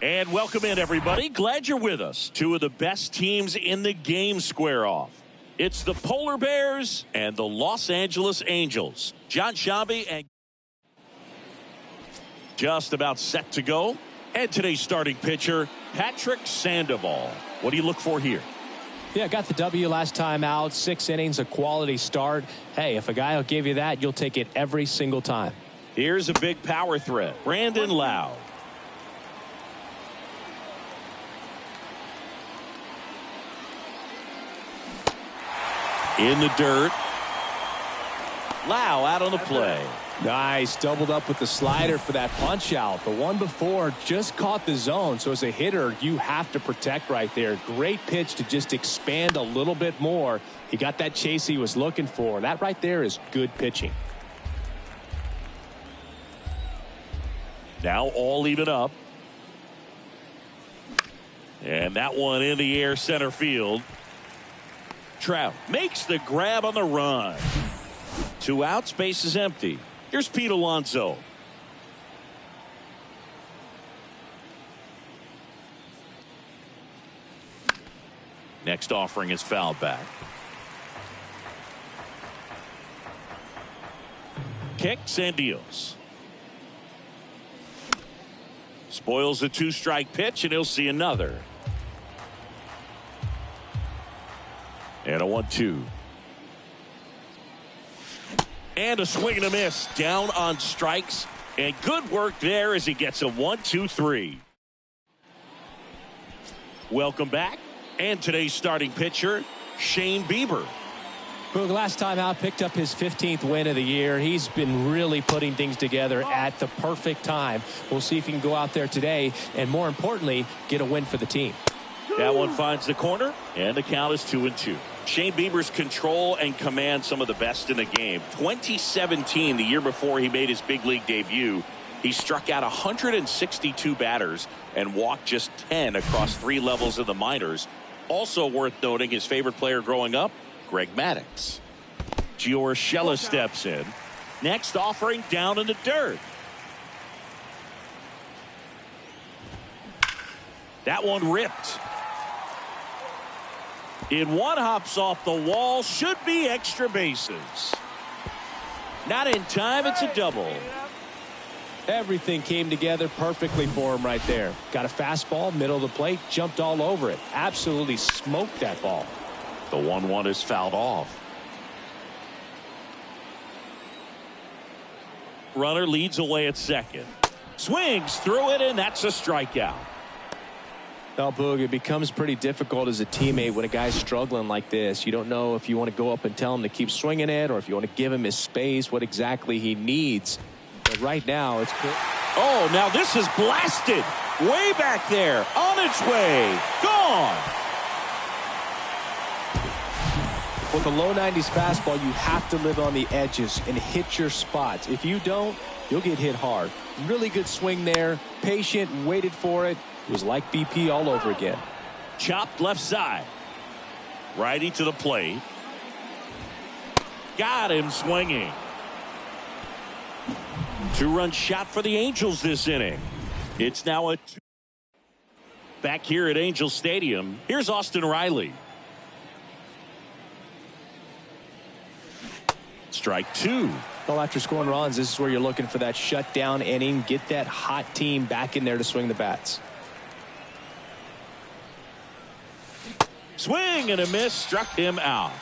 And welcome in, everybody. Glad you're with us. Two of the best teams in the game square off. It's the Polar Bears and the Los Angeles Angels. John Shambi and just about set to go. And today's starting pitcher, Patrick Sandoval. What do you look for here? Yeah, got the W last time out. 6 innings, a quality start. Hey, if a guy will give you that, you'll take it every single time. Here's a big power threat. Brandon Lowe. In the dirt. Lowe out on the play. Nice. Doubled up with the slider for that punch out. The one before just caught the zone. So as a hitter, you have to protect right there. Great pitch to just expand a little bit more. He got that chase he was looking for. That right there is good pitching. Now all even up. And that one in the air center field. Trout makes the grab on the run. 2 outs, base is empty. Here's Pete Alonso. Next offering is fouled back. Kicks and deals. Spoils a 2-strike pitch, and he'll see another. And a 1-2. And a swing and a miss. Down on strikes. And good work there as he gets a 1-2-3. Welcome back. And today's starting pitcher, Shane Bieber. Boog, last time out, picked up his 15th win of the year. He's been really putting things together at the perfect time. We'll see if he can go out there today and, more importantly, get a win for the team. That one finds the corner, and the count is 2-2. Shane Bieber's control and command some of the best in the game. 2017, the year before he made his big league debut, he struck out 162 batters and walked just 10 across 3 levels of the minors. Also worth noting, his favorite player growing up, Greg Maddux. Gio Urshela steps in. Next offering down in the dirt. That one ripped. In one, hops off the wall. Should be extra bases. Not in time. It's a double. Everything came together perfectly for him right there. Got a fastball, middle of the plate, jumped all over it. Absolutely smoked that ball. The 1-1 is fouled off. Runner leads away at second. Swings through it, and that's a strikeout. Well, Boog, it becomes pretty difficult as a teammate when a guy's struggling like this. You don't know if you want to go up and tell him to keep swinging it or if you want to give him his space, what exactly he needs. But right now, it's good. Oh, now this is blasted. Way back there. On its way. Gone. With a low 90s fastball, you have to live on the edges and hit your spots. If you don't, you'll get hit hard. Really good swing there. Patient, waited for it. It was like BP all over again. Chopped left side. Righty to the plate. Got him swinging. 2-run shot for the Angels this inning. It's now a 2. Back here at Angel Stadium, here's Austin Riley. Strike 2. Well, after scoring runs, this is where you're looking for that shutdown inning. Get that hot team back in there to swing the bats. Swing and a miss, struck him out.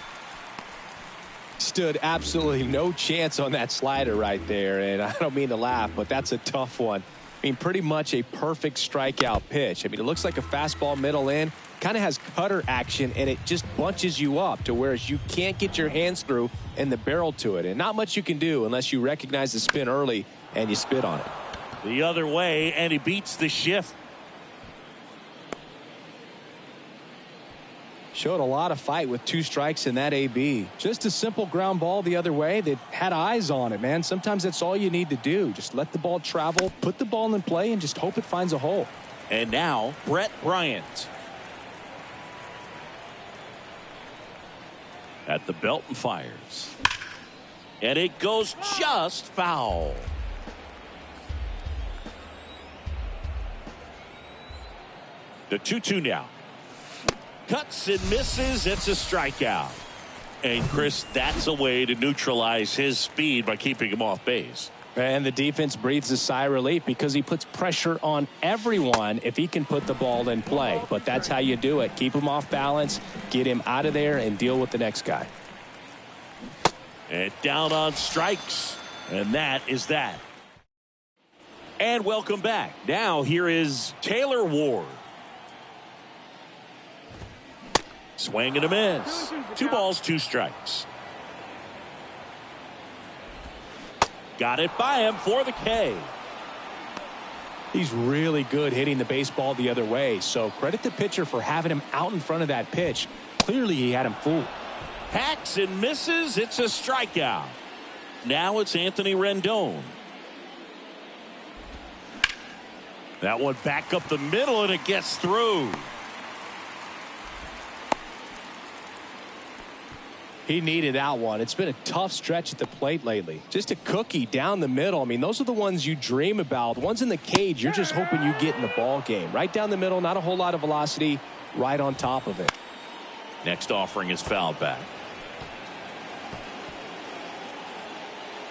Stood absolutely no chance on that slider right there, and I don't mean to laugh, but that's a tough one. I mean, pretty much a perfect strikeout pitch. I mean, it looks like a fastball middle in, kind of has cutter action, and it just bunches you up to whereas you can't get your hands through and the barrel to it, and not much you can do unless you recognize the spin early and you spit on it. The other way, and he beats the shift. Showed a lot of fight with 2 strikes in that AB. Just a simple ground ball the other way. They had eyes on it, man. Sometimes that's all you need to do. Just let the ball travel, put the ball in play, and just hope it finds a hole. And now, Brett Bryant. At the belt and fires. And it goes just foul. The 2-2 now. Cuts and misses. It's a strikeout. And Chris, that's a way to neutralize his speed by keeping him off base. And the defense breathes a sigh of relief because he puts pressure on everyone if he can put the ball in play. But that's how you do it. Keep him off balance, get him out of there, and deal with the next guy. And down on strikes. And that is that. And welcome back. Now here is Taylor Ward. Swing and a miss. 2 balls, 2 strikes. Got it by him for the K. He's really good hitting the baseball the other way, so credit the pitcher for having him out in front of that pitch. Clearly he had him fooled. Hacks and misses. It's a strikeout. Now it's Anthony Rendon. That one back up the middle, and it gets through. He needed that one. It's been a tough stretch at the plate lately. Just a cookie down the middle. I mean, those are the ones you dream about. The ones in the cage, you're just hoping you get in the ball game. Right down the middle, not a whole lot of velocity, right on top of it. Next offering is fouled back.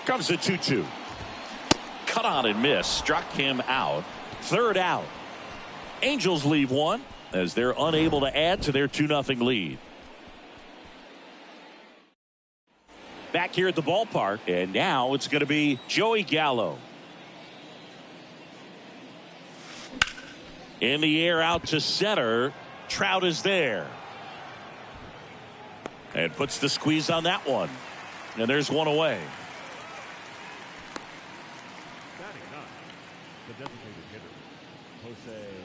Comes the 2-2. Cut on and miss. Struck him out. 3rd out. Angels leave one as they're unable to add to their 2-0 lead. Back here at the ballpark, and now it's going to be Joey Gallo. In the air out to center. Trout is there. And puts the squeeze on that one. And there's one away.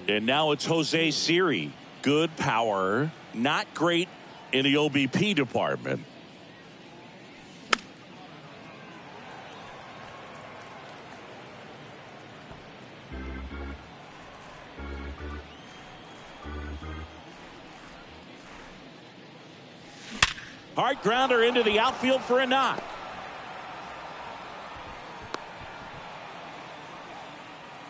And now it's Jose Siri. Good power. Not great in the OBP department. Hard grounder into the outfield for a knock.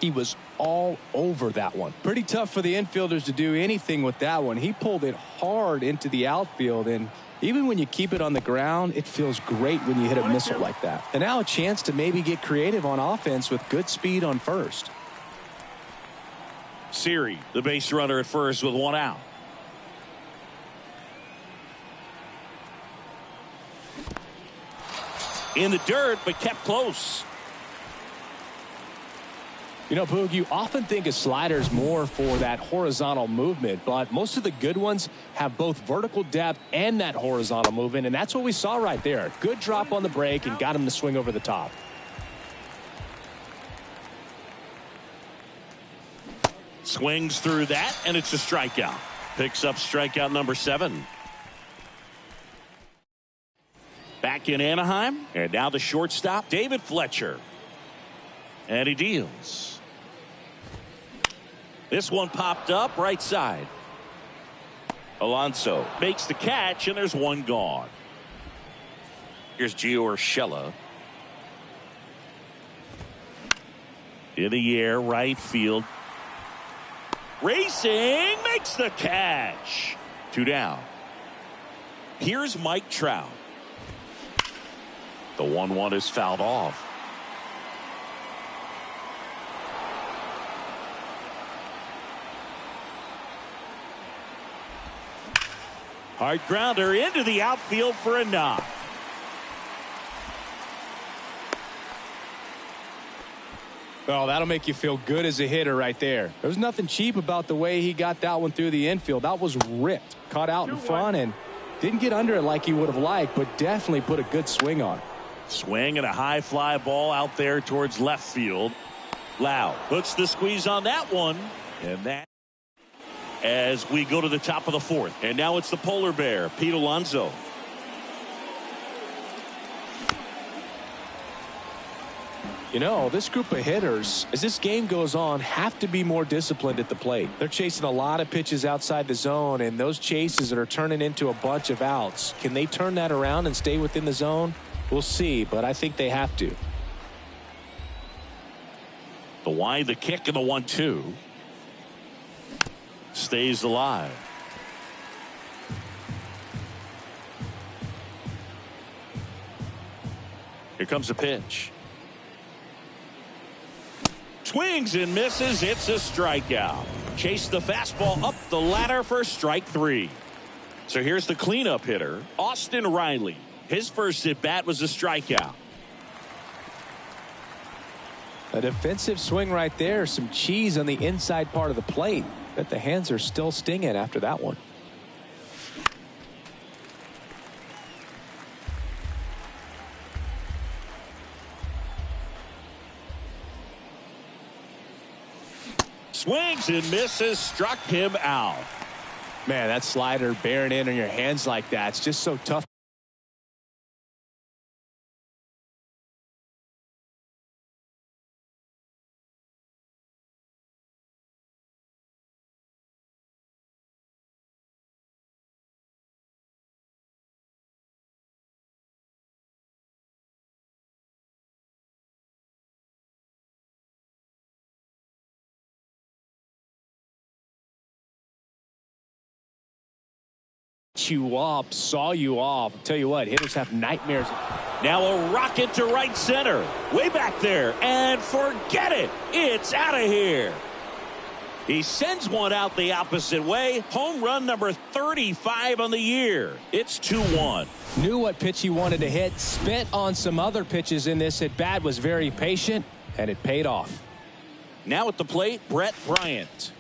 He was all over that one. Pretty tough for the infielders to do anything with that one. He pulled it hard into the outfield, and even when you keep it on the ground, it feels great when you hit a missile like that. And now a chance to maybe get creative on offense with good speed on first. Siri, the base runner at first with 1 out. In the dirt, but kept close. You know, Boog, you often think a slider is more for that horizontal movement, but most of the good ones have both vertical depth and that horizontal movement, and that's what we saw right there. Good drop on the break and got him to swing over the top. Swings through that, and it's a strikeout. Picks up strikeout number 7. Back in Anaheim, and now the shortstop, David Fletcher. And he deals. This one popped up right side. Alonso makes the catch, and there's one gone. Here's Gio Urshela. In the air, right field. Racing, makes the catch. 2 down. Here's Mike Trout. The 1-1 is fouled off. Hard grounder into the outfield for a knock. Oh, that'll make you feel good as a hitter right there. There's nothing cheap about the way he got that one through the infield. That was ripped. Caught out in front and didn't get under it like he would have liked, but definitely put a good swing on it. Swing and a high fly ball out there towards left field. Lau puts the squeeze on that one. And that as we go to the top of the 4th. And now it's the polar bear, Pete Alonso. You know, this group of hitters, as this game goes on, have to be more disciplined at the plate. They're chasing a lot of pitches outside the zone, and those chases that are turning into a bunch of outs. Can they turn that around and stay within the zone? We'll see, but I think they have to. The wide, the kick, and the 1-2. stays alive. Here comes a pitch. Swings and misses. It's a strikeout. Chase the fastball up the ladder for strike 3. So here's the cleanup hitter, Austin Riley. His first at bat was a strikeout. A defensive swing right there. Some cheese on the inside part of the plate. But the hands are still stinging after that one. Swings and misses, struck him out. Man, that slider bearing in on your hands like that, it's just so tough. You up, saw you off. I'll tell you what, hitters have nightmares. Now a rocket to right center. Way back there. And forget it. It's out of here. He sends one out the opposite way. Home run number 35 on the year. It's 2-1. Knew what pitch he wanted to hit. Spent on some other pitches in this at bat. Was very patient, and it paid off. Now at the plate, Brett Bryant.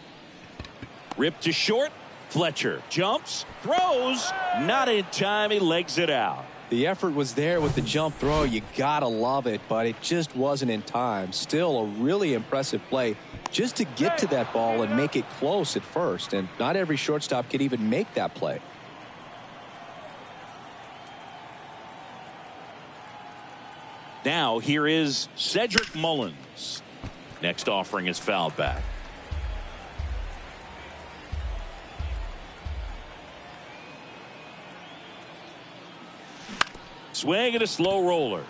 Ripped to short. Fletcher jumps, throws, not in time. He legs it out. The effort was there with the jump throw. You gotta love it, but it just wasn't in time. Still a really impressive play just to get to that ball and make it close at first. And not every shortstop could even make that play. Now here is Cedric Mullins. Next offering is fouled back. Swing and a slow roller.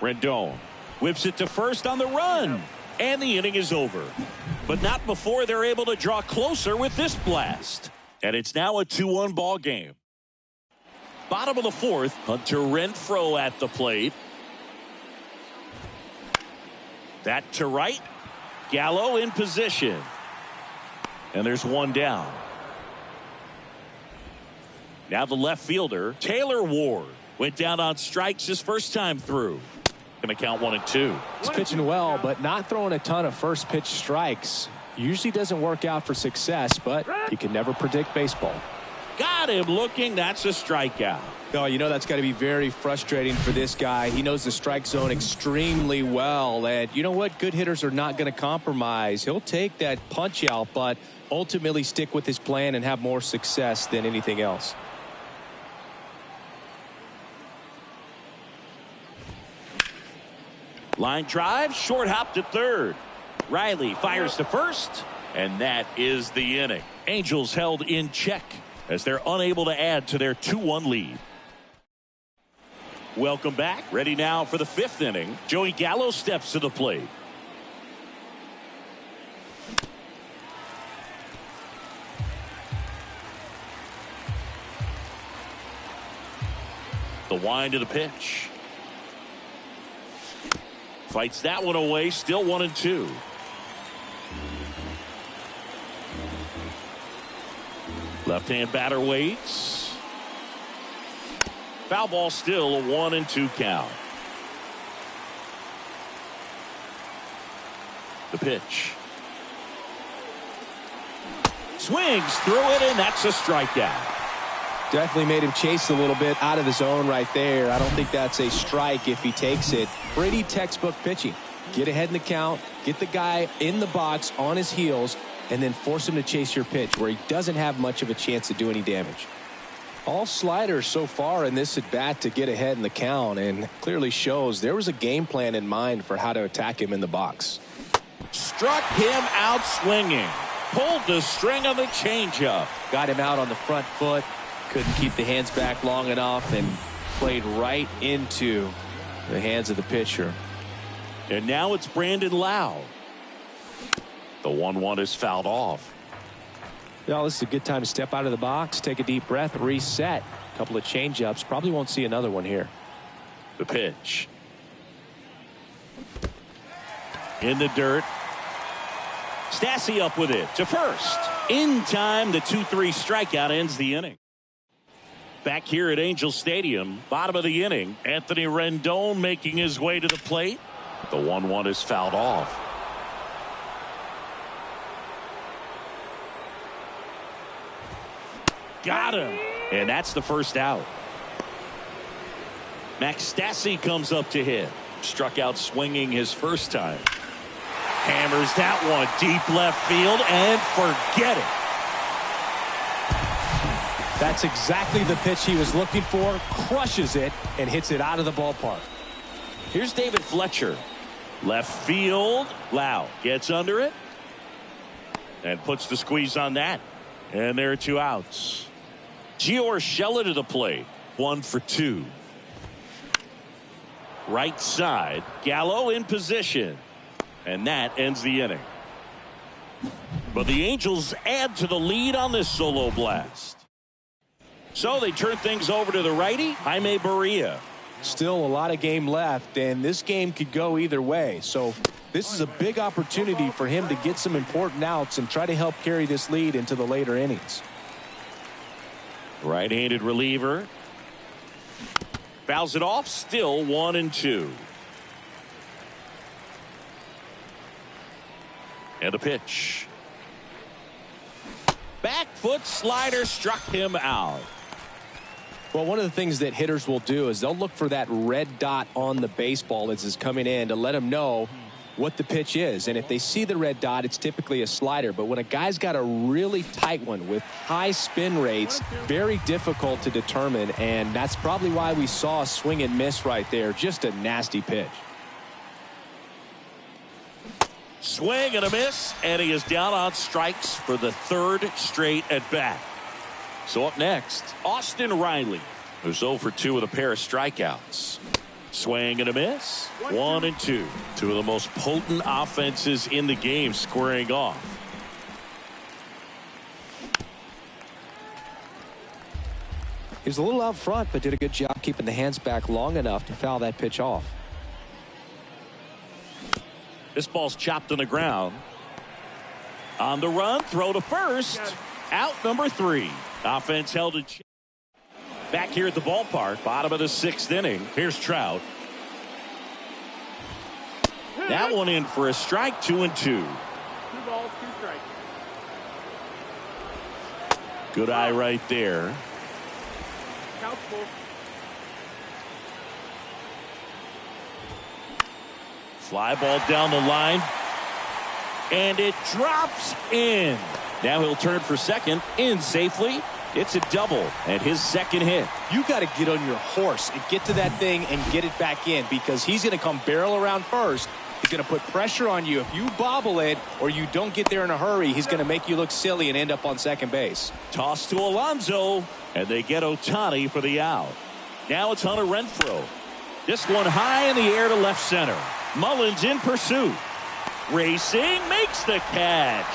Rendon whips it to first on the run. And the inning is over. But not before they're able to draw closer with this blast. And it's now a 2-1 ball game. Bottom of the fourth, Hunter Renfroe at the plate. That to right. Gallo in position. And there's one down. Now the left fielder, Taylor Ward, went down on strikes his first time through. Going to count 1-2. He's pitching well, but not throwing a ton of first pitch strikes. Usually doesn't work out for success, but you can never predict baseball. Got him looking. That's a strikeout. Oh, you know that's got to be very frustrating for this guy. He knows the strike zone extremely well. And you know what? Good hitters are not going to compromise. He'll take that punch out, but ultimately stick with his plan and have more success than anything else. Line drive, short hop to third. Riley fires to first, and that is the inning. Angels held in check as they're unable to add to their 2-1 lead. Welcome back. Ready now for the fifth inning. Joey Gallo steps to the plate. The wind of the pitch. Fights that one away. Still 1-2. Left-hand batter waits. Foul ball, still a 1-2 count. The pitch. Swings through it, and that's a strikeout. Definitely made him chase a little bit out of the zone right there. I don't think that's a strike if he takes it. Pretty textbook pitching. Get ahead in the count, get the guy in the box on his heels, and then force him to chase your pitch where he doesn't have much of a chance to do any damage. All sliders so far in this at bat to get ahead in the count, and clearly shows there was a game plan in mind for how to attack him in the box. Struck him out swinging. Pulled the string on the changeup. Got him out on the front foot. Couldn't keep the hands back long enough and played right into the hands of the pitcher. And now it's Brandon Lau. The 1-1 is fouled off. Well, this is a good time to step out of the box, take a deep breath, reset. A couple of change-ups. Probably won't see another one here. The pitch. In the dirt. Stassi up with it to first. In time, the 2-3 strikeout ends the inning. Back here at Angel Stadium, bottom of the inning, Anthony Rendon making his way to the plate. The 1-1 is fouled off. Got him. And that's the first out. Max Stassi comes up to hit. Struck out swinging his first time. Hammers that one deep left field and forget it. That's exactly the pitch he was looking for. Crushes it and hits it out of the ballpark. Here's David Fletcher. Left field. Lau gets under it and puts the squeeze on that. And there are 2 outs. Gio Urshela to the plate. 1 for 2. Right side. Gallo in position. And that ends the inning. But the Angels add to the lead on this solo blast. So they turn things over to the righty, Jaime Barria. Still a lot of game left, and this game could go either way. So this is a big opportunity for him to get some important outs and try to help carry this lead into the later innings. Right-handed reliever. Fouls it off, still 1-2. And a pitch. Back foot slider struck him out. Well, one of the things that hitters will do is they'll look for that red dot on the baseball as it's coming in to let them know what the pitch is. And if they see the red dot, it's typically a slider. But when a guy's got a really tight one with high spin rates, very difficult to determine. And that's probably why we saw a swing and miss right there. Just a nasty pitch. Swing and a miss, and he is down on strikes for the 3rd straight at bat. So up next, Austin Riley, who's 0 for 2 with a pair of strikeouts. Swing and a miss, 1-2. 2 of the most potent offenses in the game squaring off. He was a little out front, but did a good job keeping the hands back long enough to foul that pitch off. This ball's chopped on the ground. On the run, throw to first. Out number 3. Offense held in check. Back here at the ballpark, bottom of the 6th inning. Here's Trout. That one in for a strike, 2-2. 2 balls, 2 strikes. Good eye right there. Count full. Fly ball down the line. And it drops in. Now he'll turn for second, in safely. It's a double and his 2nd hit. You got to get on your horse and get to that thing and get it back in, because he's going to come barrel around first. He's going to put pressure on you. If you bobble it or you don't get there in a hurry, he's going to make you look silly and end up on second base. Toss to Alonso, and they get Ohtani for the out. Now it's Hunter Renfroe. This one high in the air to left center. Mullins in pursuit. Racing, makes the catch.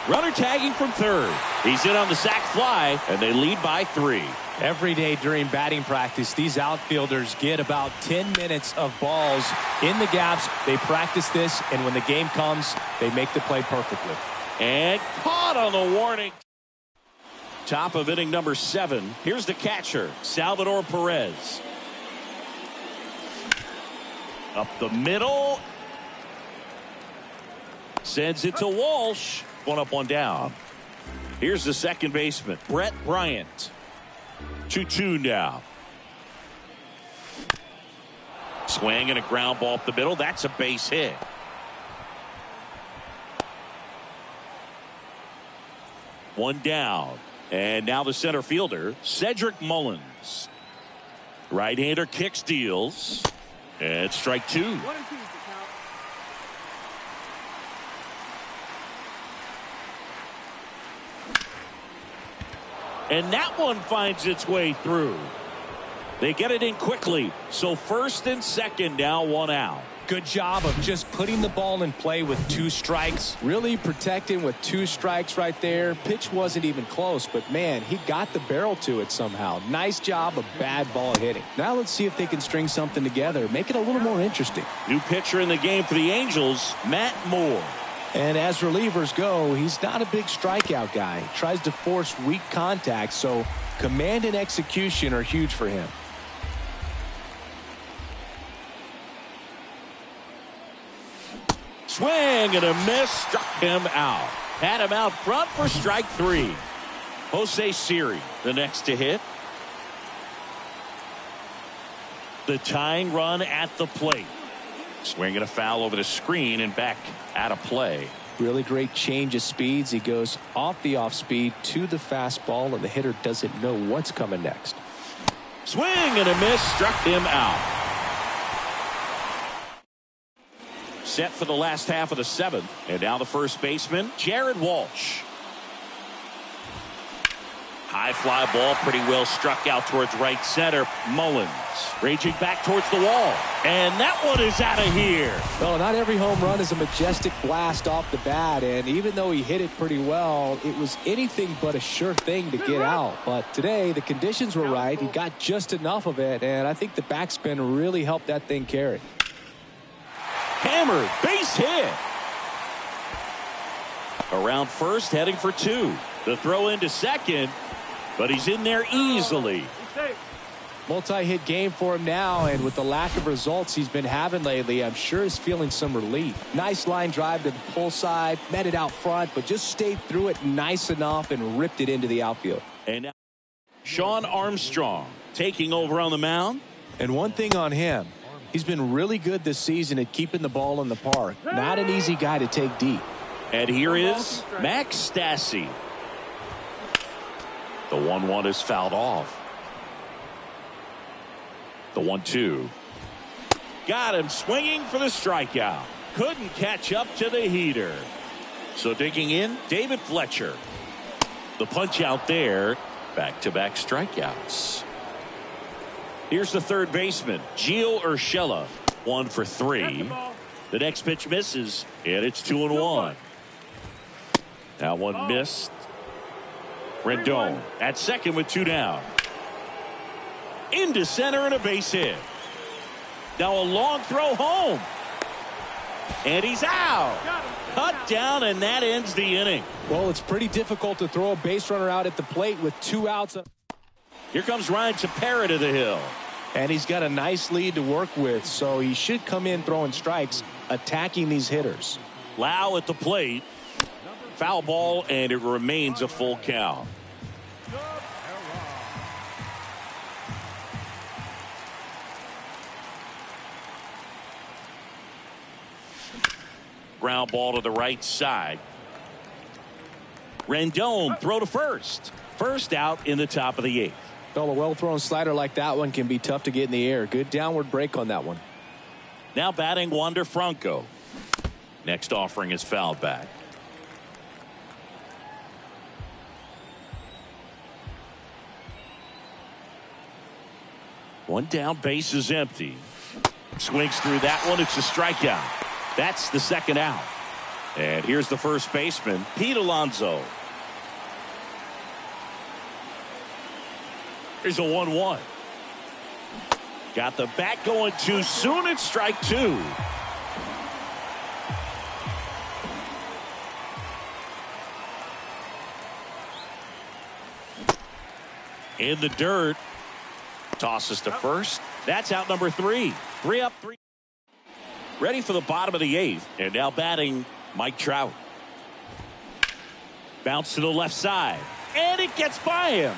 Runner tagging from 3rd. He's in on the sac fly, and they lead by 3. Every day during batting practice, these outfielders get about 10 minutes of balls in the gaps. They practice this, and when the game comes, they make the play perfectly. And caught on the warning. Top of inning number 7. Here's the catcher, Salvador Perez. Up the middle. Sends it to Walsh. 1 up, 1 down. Here's the second baseman, Brett Bryant. 2-2 now. Swing and a ground ball up the middle. That's a base hit. One down. And now the center fielder, Cedric Mullins. Right-hander kicks, deals. And strike 2. 1-2 is the count. And that one finds its way through. They get it in quickly. So 1st and 2nd now, 1 out. Good job of just putting the ball in play with 2 strikes. Really protecting with 2 strikes right there. Pitch wasn't even close, but man, he got the barrel to it somehow. Nice job of bad ball hitting. Now let's see if they can string something together. Make it a little more interesting. New pitcher in the game for the Angels, Matt Moore. And as relievers go, he's not a big strikeout guy. He tries to force weak contact, so command and execution are huge for him. Swing and a miss, struck him out. Had him out front for strike 3. Jose Siri, the next to hit. The tying run at the plate. Swing and a foul over the screen and back out of play. Really great change of speeds. He goes off the off speed to the fastball, and the hitter doesn't know what's coming next. Swing and a miss, struck him out. Set for the last half of the 7th. And now the first baseman, Jared Walsh. High fly ball, pretty well struck out towards right center. Mullins raging back towards the wall. And that one is out of here. Well, not every home run is a majestic blast off the bat. And even though he hit it pretty well, it was anything but a sure thing to get out. But today, the conditions were right. He got just enough of it. And I think the backspin really helped that thing carry. Hammered, base hit. Around first, heading for 2. The throw into second, but he's in there easily. Multi-hit game for him now, and with the lack of results he's been having lately, I'm sure he's feeling some relief. Nice line drive to the pull side, met it out front, but just stayed through it nice enough and ripped it into the outfield. And now Sean Armstrong taking over on the mound. And one thing on him, he's been really good this season at keeping the ball in the park. Not an easy guy to take deep. And here is Max Stassi. The 1-1 is fouled off. The 1-2. Got him swinging for the strikeout. Couldn't catch up to the heater. So digging in, David Fletcher. The punch out there. Back-to-back strikeouts. Here's the third baseman, Gio Urshela. 1 for 3. The next pitch misses, and it's 2-1. Now one missed. Rendon at second with 2 down. Into center and a base hit. Now a long throw home. And he's out. Cut down, and that ends the inning. Well, it's pretty difficult to throw a base runner out at the plate with 2 outs. Here comes Ryan Tepera to the hill. And he's got a nice lead to work with, so he should come in throwing strikes, attacking these hitters. Lau at the plate. Foul ball, and it remains a full count. Ground ball to the right side. Rendon throw to first. First out in the top of the 8th. Well, a well-thrown slider like that one can be tough to get in the air. Good downward break on that one. Now batting Wander Franco. Next offering is fouled back. One down, base is empty. Swings through that one. It's a strikeout. That's the second out. And here's the first baseman, Pete Alonso. Here's a 1-1. Got the bat going too soon. It's strike 2. In the dirt. Tosses to first. That's out number 3. 3 up, 3. Ready for the bottom of the 8th. And now batting Mike Trout. Bounce to the left side. And it gets by him.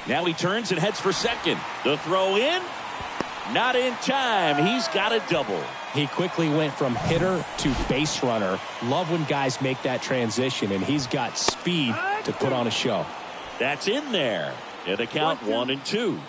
Now he turns and heads for second. The throw in. Not in time. He's got a double. He quickly went from hitter to base runner. Love when guys make that transition, and he's got speed to put on a show. That's in there. And the count 1-2.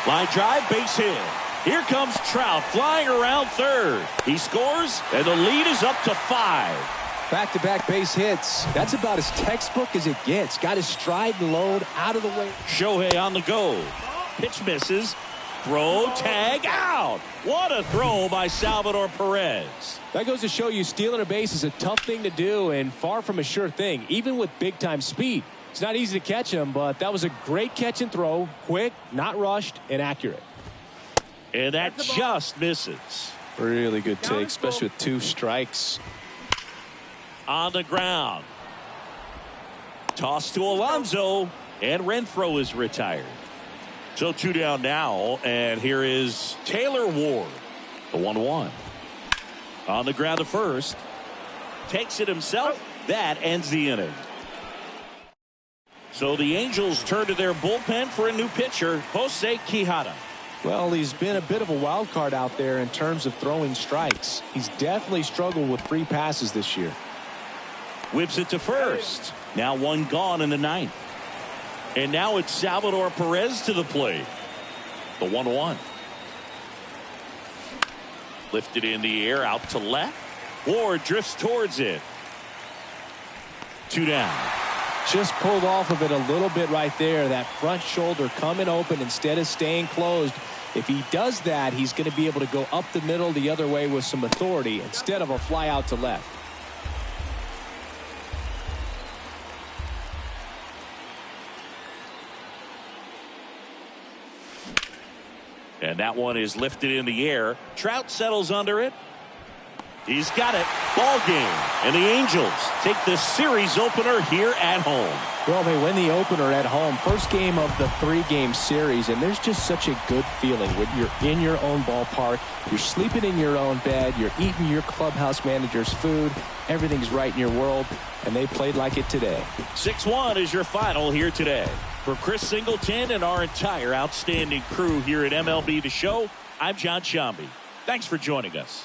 Line drive, base hit. Here comes Trout flying around third. He scores, and the lead is up to 5. Back-to-back base hits. That's about as textbook as it gets. Got his stride and load out of the way. Shohei on the go. Pitch misses. Throw, tag, out. What a throw by Salvador Perez. That goes to show you stealing a base is a tough thing to do and far from a sure thing, even with big-time speed. It's not easy to catch him, but that was a great catch and throw. Quick, not rushed, and accurate. And that just misses. Really good take, especially with 2 strikes. On the ground. Toss to Alonso, and Renfroe is retired. So 2 down now, and here is Taylor Ward. The 1-1. On the ground to first. Takes it himself. That ends the inning. So the Angels turn to their bullpen for a new pitcher, Jose Quijada. Well, he's been a bit of a wild card out there in terms of throwing strikes. He's definitely struggled with free passes this year. Whips it to first. Now 1 gone in the 9th. And now it's Salvador Perez to the plate. The 1-1. Lifted in the air out to left. Ward drifts towards it. 2 down. Just pulled off of it a little bit right there. That front shoulder coming open instead of staying closed. If he does that, he's going to be able to go up the middle the other way with some authority instead of a fly out to left. And that one is lifted in the air. Trout settles under it. He's got it. Ball game. And the Angels take the series opener here at home. Well, they win the opener at home. First game of the 3-game series. And there's just such a good feeling when you're in your own ballpark. You're sleeping in your own bed. You're eating your clubhouse manager's food. Everything's right in your world. And they played like it today. 6-1 is your final here today. For Chris Singleton and our entire outstanding crew here at MLB The Show, I'm John Shambi. Thanks for joining us.